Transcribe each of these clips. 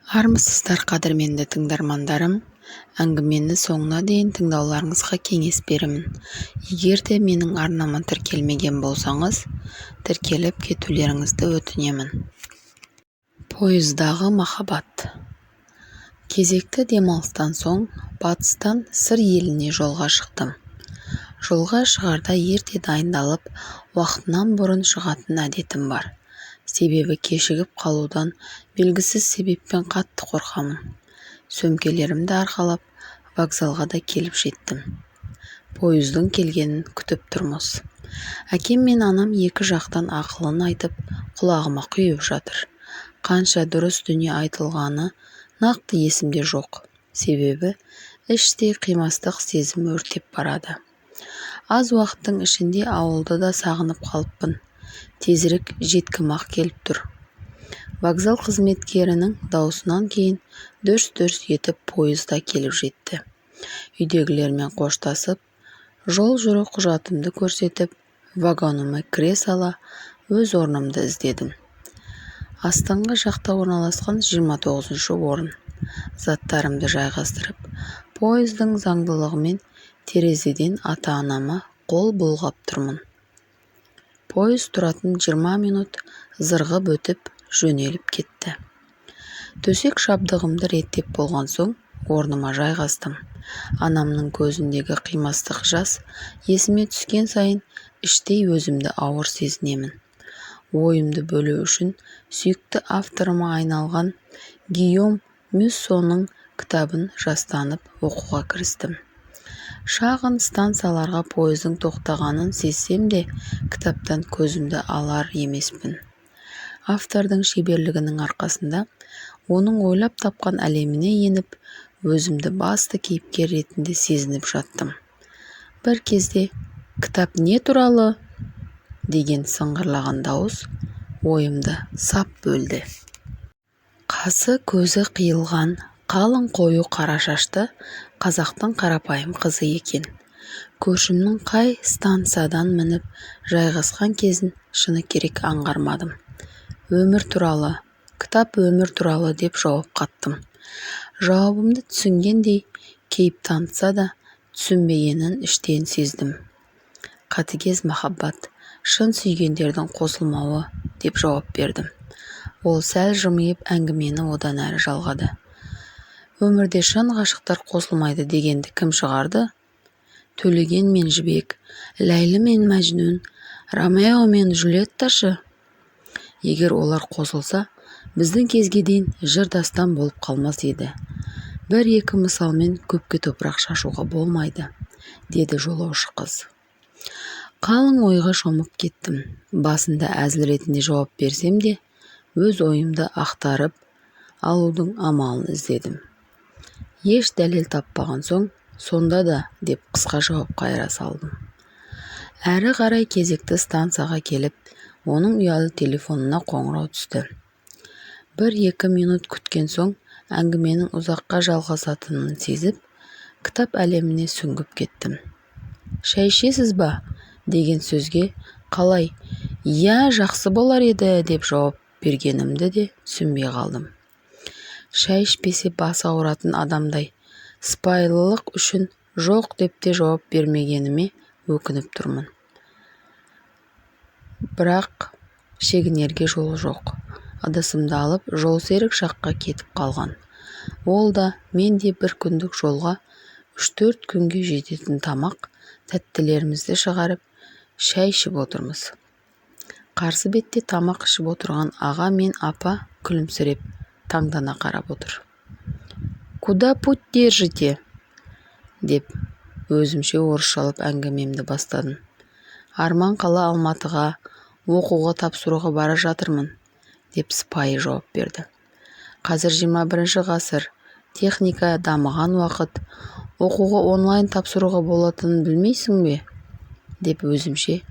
Армысыздар қадірменді тыңдармандарым, әңгімені соңына дейін тыңдауларыңызға кеңес беремін. Егер де менің арнама тіркелмеген болсаңыз, тіркеліп кетулеріңізді өтінемін. Пойыздағы махаббат. Кезекті демалыстан соң батыстан сыр еліне жолға шықтым. Жолға шығарда ерте дайындалып, уақытынан бұрын шығатын әдетім бар. Себебі кешігіп қалудан белгісіз себеппен қатты қорқамын. Сөмкелерімді арқалап, вокзалға да келіп жеттім. Пойыздың келгенін күтіп тұрмыз. Әкем мен анам екі жақтан ақылын айтып, құлағыма құйып жатыр. Қанша дұрыс дүние айтылғаны нақты есімде жоқ. Себебі іштей қимастық сезім өртеп барады. Аз уақыттың ішінде ауылды да сағынып қалыппын. Тезірек жеткім-ақ келіп тұр. Вокзал қызметкерінің даусынан кейін дөс-дөс етіп пойызда келіп жетті. Үйдегілермен қоштасып, жол жүру құжатымды көрсетіп, вагоныма кіре сала өз орнымды іздедім. Астыңғы жақта орналасқан 29-шы орын. Заттарымды жайғастырып, пойыздың заңдылығымен терезеден ата-анама қол бұлғап тұрмын. Пойыз тұратын 20 минут зырғып өтіп жөнеліп кетті. Төсек жабдығымды реттеп болған соң орныма жайғастым. Анамның көзіндегі қимастық жас есіме түскен сайын іштей өзімді ауыр сезінемін. Ойымды бөлу үшін сүйікті авторыма айналған Гийом Мюссоның кітабын жастанып оқуға кірістім. Шағын станцияларға пойыздың тоқтағанын сезсем де, кітаптан көзімді алар емеспін. Автордың шеберлігінің арқасында оның ойлап тапқан әлеміне еніп, өзімді басты кейіпкер ретінде сезініп жаттым. Бір кезде «Кітап не туралы?» деген сыңғырлаған дауыс ойымды сап бөлді. Қасы көзі қиылған, қалың қою қара шашты қазақтың қарапайым қызы екен. Көршімнің қай станциядан мініп жайғасқан кезін шыны керек аңғармадым. «Өмір туралы, кітап өмір туралы» деп жауап қаттым. Жауабымды түсінгендей кейіп танытса да, түсінбегенін іштен сездім. «Қатыгез махаббат, шын сүйгендердің қосылмауы» деп жауап бердім. Ол сәл жымиып әңгімені одан әрі жалғады. «Өмірде шын ғашықтар қосылмайды дегенді кім шығарды? Төлеген мен Жібек, Ләйлі мен Мәжнүн, Ромео мен Джульетташы? Егер олар қосылса, біздің кезге дейін жыр дастан болып қалмас еді. Бір-екі мысалмен көпке топырақ шашуға болмайды», деді жолаушы қыз. Қалың ойға шомып кеттім. Басында әзіл ретінде жауап берсем де, өз ойымды ақтарып алудың амалын іздедім. Еш дәлел таппаған соң, «Сонда да» деп қысқа жауап қайыра салдым. Әрі қарай кезекті станцияға келіп, оның ұялы телефонына қоңырау түсті. 1-2 минут күткен соң, әңгіменің ұзаққа жалғасатынын сезіп, кітап әлеміне сүңгіп кеттім. «Шәй ішесіз ба?» деген сөзге «Қалай? Иә, жақсы болар еді» деп жауап бергенімді де түсінбей қалдым. Шәй ішпесе басы ауыратын адамдай, сыпайылық үшін жоқ деп те жауап бермегеніме өкініп тұрмын. Бірақ шегінерге жол жоқ. Ыдысымды алып, жолсерік жаққа кетіп қалған. Ол да, мен де бір күндік жолға 3-4 күнге жететін тамақ, тәттілерімізді шығарып, шәй ішіп отырмыз. Қарсы бетте тамақ ішіп отырған аға мен апа күлімсіреп, таңдана қарап отыр. «Куда путь держите?» деп өзімше орысшалап әңгімемді бастадым. «Арман қала Алматыға оқуға тапсыруға бара жатырмын» деп сыпайы жауап берді. «Қазір 21 ғасыр, техника дамыған уақыт, оқуға онлайн тапсыруға болатынын білмейсің бе?» деп өзімше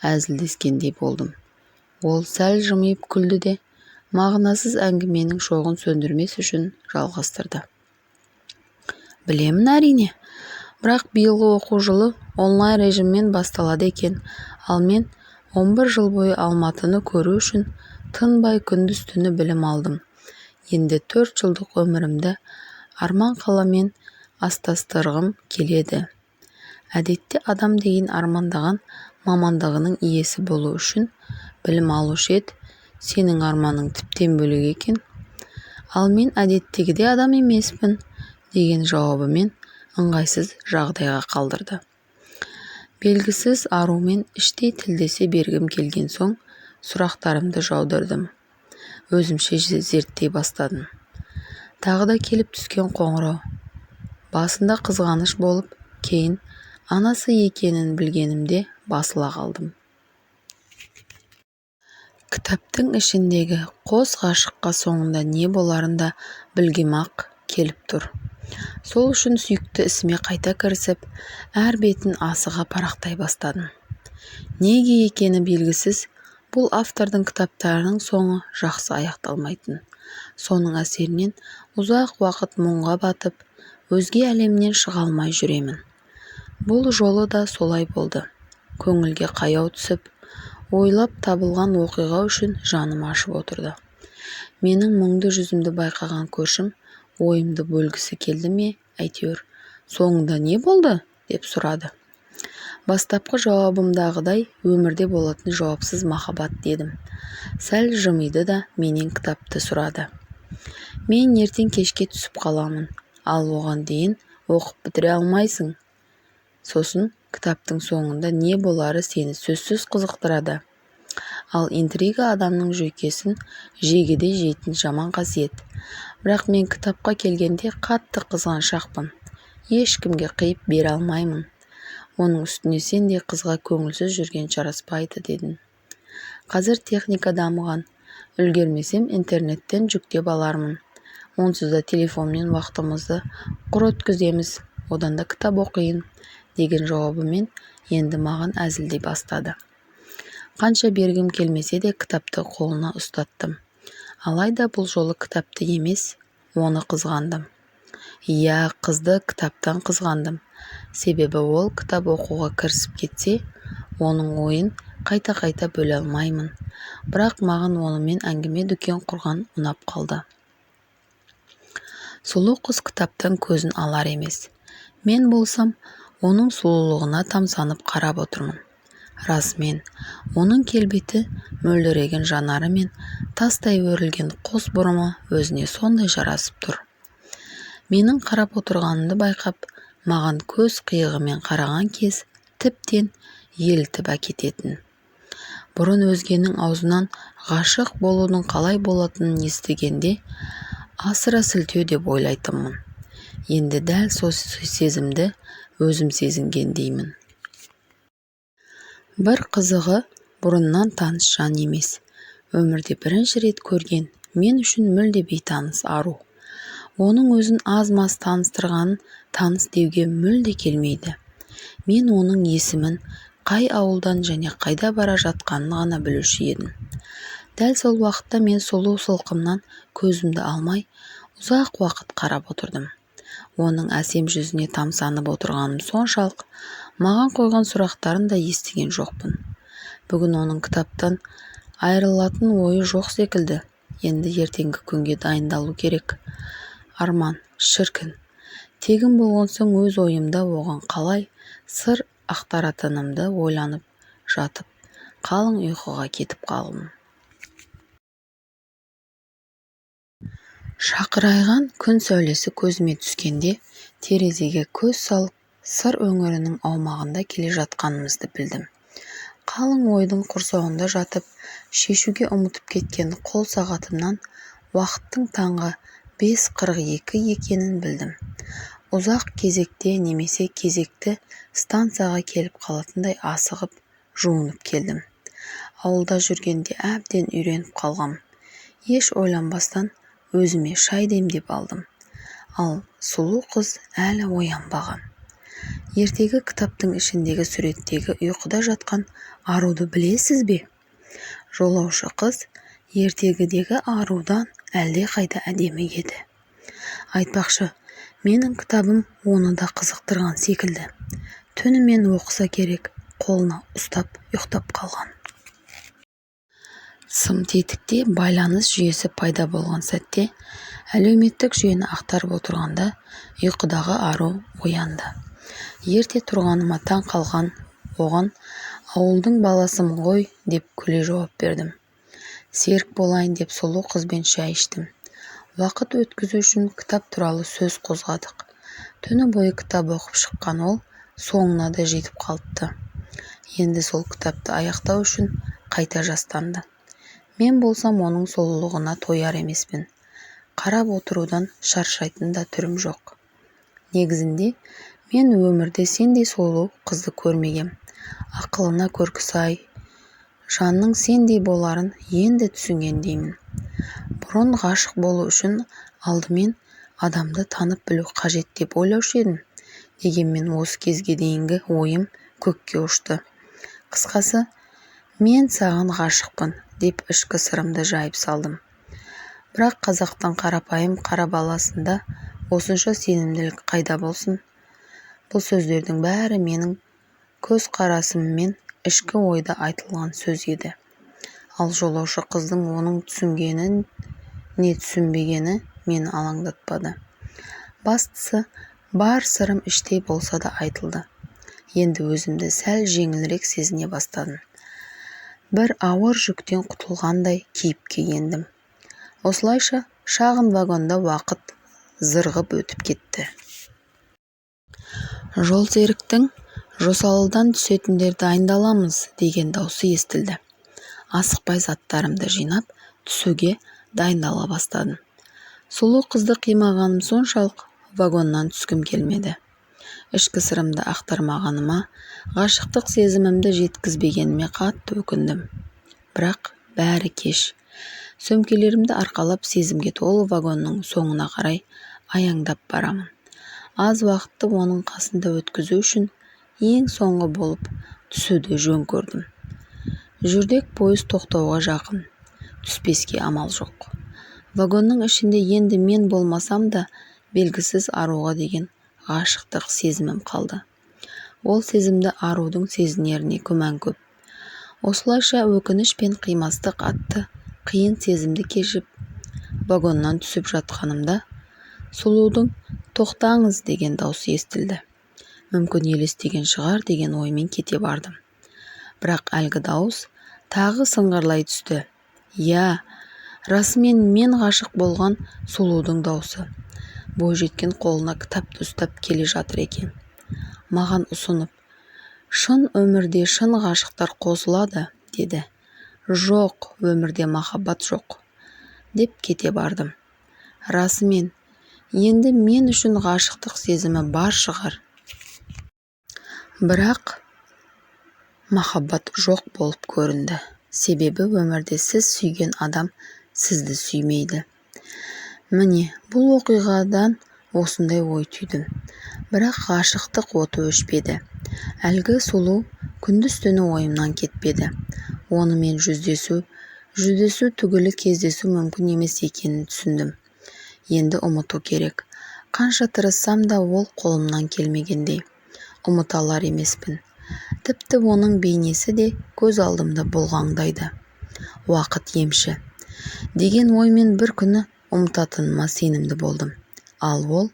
әзілдескендей болдым. Ол сәл жымиып күлді де, мағынасыз әңгіменің шоғын сөндірмес үшін жалғастырды. «Білемін әрине, бірақ биылғы оқу жылы онлайн режиммен басталады екен, ал мен 11 жыл бойы Алматыны көру үшін тынбай күндіз-түні білім алдым. Енді 4 жылдық өмірімді арман қаламен астастырғым келеді. Әдетте адам деген армандаған мамандығының иесі болу үшін білім алушы еді. Сенің арманың тіптен бөлек екен. Ал мен әдеттегідей адам емеспін деген жауабымен ыңғайсыз жағдайға қалдырды. Белгісіз арумен іштей тілдесе бергім келген соң сұрақтарымды жаудырдым. Өзімше зерттей бастадым. Тағы да келіп түскен қоңырау. Басында қызғаныш болып, кейін анасы екенін білгенімде басыла қалдым. Кітаптың ішіндегі қос ғашыққа соңында не боларын да білгем-ақ келіп тұр. Сол үшін сүйікті ісіме қайта кірісіп, әр бетін асыға парақтай бастадым. Неге екені белгісіз, бұл автордың кітаптарының соңы жақсы аяқталмайтын. Соның әсерінен ұзақ уақыт мұңға батып, өзге әлемнен шыға алмай жүремін. Бұл жолы да солай болды. Көңілге қаяу түсіп, ойлап табылған оқиға үшін жаным ашып отырды. Менің мұңды жүзімді байқаған көршім ойымды бөлгісі келді ме, әйтеуір, соңында не болды? Деп сұрады. Бастапқы жауабымдағыдай өмірде болатын жауапсыз махаббат дедім. Сәл жымиды да менен кітапты сұрады. Мен ертең кешке түсіп қаламын, ал оған дейін оқып бітіре алмайсың. Сосын кітаптың соңында не болары сені сөзсіз қызықтырады. Ал интрига адамның жүйкесін жегідей жейтін жаман қасиет. Бірақ мен кітапқа келгенде қатты қызғаншақпын. Ешкімге қиып бере алмаймын. Оның үстіне сендей қызға көңілсіз жүрген жараспайды дедің. Қазір техника дамыған. Үлгермесем интернеттен жүктеп алармын. Онсыз да телефонмен уақытымызды құр өткіземіз. Одан да кітап оқиын деген жауабымен енді маған әзілдей бастады. Қанша бергім келмесе де кітапты қолына ұстаттым. Алайда бұл жолы кітапты емес, оны қызғандым. Иә, қызды кітаптан қызғандым. Себебі ол кітап оқуға кірісіп кетсе, оның ойын қайта-қайта бөле алмаймын. Бірақ маған онымен әңгіме дүкен құрған ұнап қалды. Сұлу қыз кітаптан көзін алар емес. Мен болсам, оның сұлулығына тамсанып қарап отырмын. Расымен, оның келбеті мөлдіреген жанары мен тастай өрілген қос бұрымы өзіне сондай жарасып тұр. Менің қарап отырғанымды байқап, маған көз қиығымен қараған кез тіптен елітіп әкететін. Бұрын өзгенің аузынан ғашық болудың қалай болатынын естігенде асыра сілтеу деп ойлайтынмын. Енді дәл сол сезімді өзім сезінгендеймін. Бір қызығы, бұрыннан таныс жан емес. Өмірде бірінші рет көрген, мен үшін мүлде бейтаныс ару. Оның өзін аз-маз таныстырғанын таныс деуге мүлде келмейді. Мен оның есімін, қай ауылдан және қайда бара жатқанын ғана білуші едім. Дәл сол уақытта мен сұлу сылқымнан көзімді алмай, ұзақ уақыт қарап отырдым. Оның әсем жүзіне тамсанып отырғаным соншалық, маған қойған сұрақтарын да естіген жоқпын. Бүгін оның кітаптан айырылатын ойы жоқ секілді. Енді ертеңгі күнге дайындалу керек. Арман, шіркін. Тегін болған соң өз ойымда оған қалай сыр ақтаратынымды ойланып жатып, қалың ұйқыға кетіп қалдым. Шақырайған күн сәулесі көзіме түскенде, терезеге көз салып, сыр өңірінің аумағында келе жатқанымызды білдім. Қалың ойдың құрсауында жатып, шешуге ұмытып кеткен қол сағатымнан уақыттың таңғы 5:42 екенін білдім. Ұзақ кезекте немесе кезекті станцияға келіп қалатындай асығып, жуынып келдім. Ауылда жүргенде әбден үйреніп қалғам. Еш ойланбастан өзіме шай демдеп алдым. Ал сұлу қыз әлі оянбаған. Ертегі кітаптың ішіндегі суреттегі ұйқыда жатқан аруды білесіз бе? Жолаушы қыз ертегідегі арудан әлде қайда әдемі еді. Айтпақшы, менің кітабым оны да қызықтырған секілді. Түнімен оқыса керек, қолына ұстап ұйықтап қалған. сым тетікте байланыс жүйесі пайда болған сәтте әлеуметтік жүйені ақтарып отырғанда ұйқыдағы ару оянды. Ерте тұрғаныма таң қалған оған ауылдың баласымын ғой деп күле жауап бердім. Серік болайын деп сұлу қызбен шай іштім. Уақыт өткізу үшін кітап туралы сөз қозғадық. Түні бойы кітап оқып шыққан ол соңына да жетіп қалыпты. Енді сол кітапты аяқтау үшін қайта жастанды. Мен болсам оның сұлулығына тояр емеспін. Қарап отырудан шаршайтын да түрім жоқ. Негізінде мен өмірде сендей сұлу қызды көрмегем. Ақылына көркі сай, жанның сендей боларын енді түсінгендеймін. Бұрын ғашық болу үшін алдымен адамды танып білу қажет деп ойлаушы едім. Дегенмен осы кезге дейінгі ойым көкке ұшты. Қысқасы, мен саған ғашықпын деп ішкі сырымды жайып салдым. Бірақ қазақтың қарапайым қара баласында осынша сенімділік қайда болсын? Бұл сөздердің бәрі менің көз қарасыммен ішкі ойда айтылған сөз еді. Ал жолаушы қыздың оның түсінгені не түсінбегені мені алаңдатпады. Бастысы, бар сырым іштей болса да айтылды. Енді өзімді сәл жеңілірек сезіне бастадым. Бір ауыр жүктен құтылғандай кейіпке ендім. Осылайша шағын вагонда уақыт зырғып өтіп кетті. Жолсеріктің «Жосалыдан түсетіндер дайындаламыз» деген даусы естілді. Асықпай заттарымды жинап, түсуге дайындала бастадым. Сұлу қызды қимағаным соншалық вагоннан түскім келмеді. Ішкі сырымды ақтармағаныма, ғашықтық сезімімді жеткізбегеніме қатты өкіндім. Бірақ бәрі кеш. Сөмкелерімді арқалап сезімге толы вагонның соңына қарай аяңдап барамын. Аз уақытты оның қасында өткізу үшін ең соңғы болып түсуді жөн көрдім. Жүрдек пойыз тоқтауға жақын. Түспеске амал жоқ. Вагонның ішінде енді мен болмасам да белгісіз аруға деген ғашықтық сезімім қалды. Ол сезімді арудың сезінеріне күмән көп. Осылайша өкініш пен қимастық атты қиын сезімді кешіп, вагоннан түсіп жатқанымда сұлудың «тоқтаңыз» деген даусы естілді. Мүмкін елестеген шығар деген оймен кете бардым. Бірақ әлгі дауыс тағы сыңғырлай түсті. Я, расымен мен ғашық болған сұлудың даусы. Бойжеткен қолына кітапты ұстап келе жатыр екен. Маған ұсынып, «Шын өмірде шын ғашықтар қосылады» деді. «Жоқ, өмірде махаббат жоқ» деп кете бардым. Расымен, енді мен үшін ғашықтық сезімі бар шығар. Бірақ махаббат жоқ болып көрінді. Себебі өмірде сіз сүйген адам сізді сүймейді. Міне, бұл оқиғадан осындай ой түйдім. Бірақ ғашықтық оты өшпеді. Әлгі сұлу күндіз-түні ойымнан кетпеді. Онымен жүздесу түгілі кездесу мүмкін емес екенін түсіндім. Енді ұмыту керек. Қанша тырыссам да ол қолымнан келмегендей. Ұмыта алар емеспін. Тіпті оның бейнесі де көз алдымда болғаңдайды. Уақыт емші деген оймен бір күні ұмытатыныма сенімді болдым. Ал ол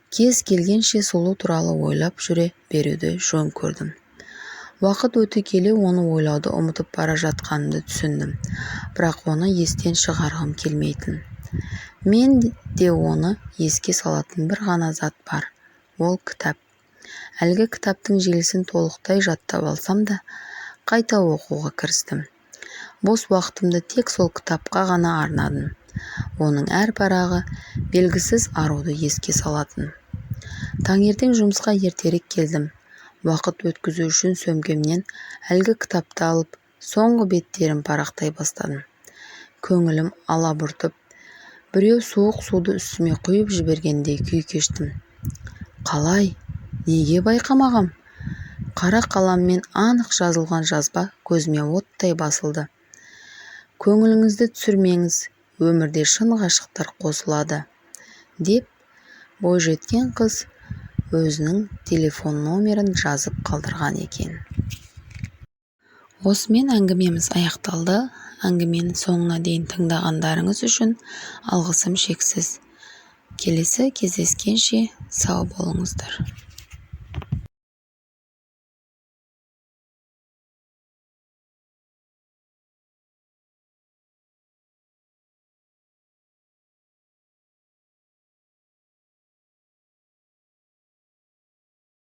кез келгенше сұлу туралы ойлап жүре беруді жөн көрдім. Уақыт өте келе оны ойлауды ұмытып бара жатқанымды түсіндім. Бірақ оны естен шығарғым келмейтін. Мен де оны еске салатын бір ғана зат бар. Ол кітап. Әлгі кітаптың желісін толықтай жаттап алсам да, қайта оқуға кірістім. Бос уақытымды тек сол кітапқа ғана арнадым. Оның әр парағы белгісіз аруды еске салатын. Таңертең жұмысқа ертерек келдім. Уақыт өткізу үшін сөмкемнен әлгі кітапты алып, соңғы беттерін парақтай бастадым. Көңілім алабұртып, біреу суық суды үстіме құйып жібергендей күй кештім. Қалай? Неге байқамағам? Қара қаламмен анық жазылған жазба көзіме оттай басылды. Көңіліңізді түсірмеңіз, өмірде шын ғашықтар қосылады, деп бойжеткен қыз өзінің телефон номерін жазып қалдырған екен. осымен әңгімеміз аяқталды. Әңгімені соңына дейін тыңдағандарыңыз үшін алғысым шексіз. Келесі кездескенше сау болыңыздар.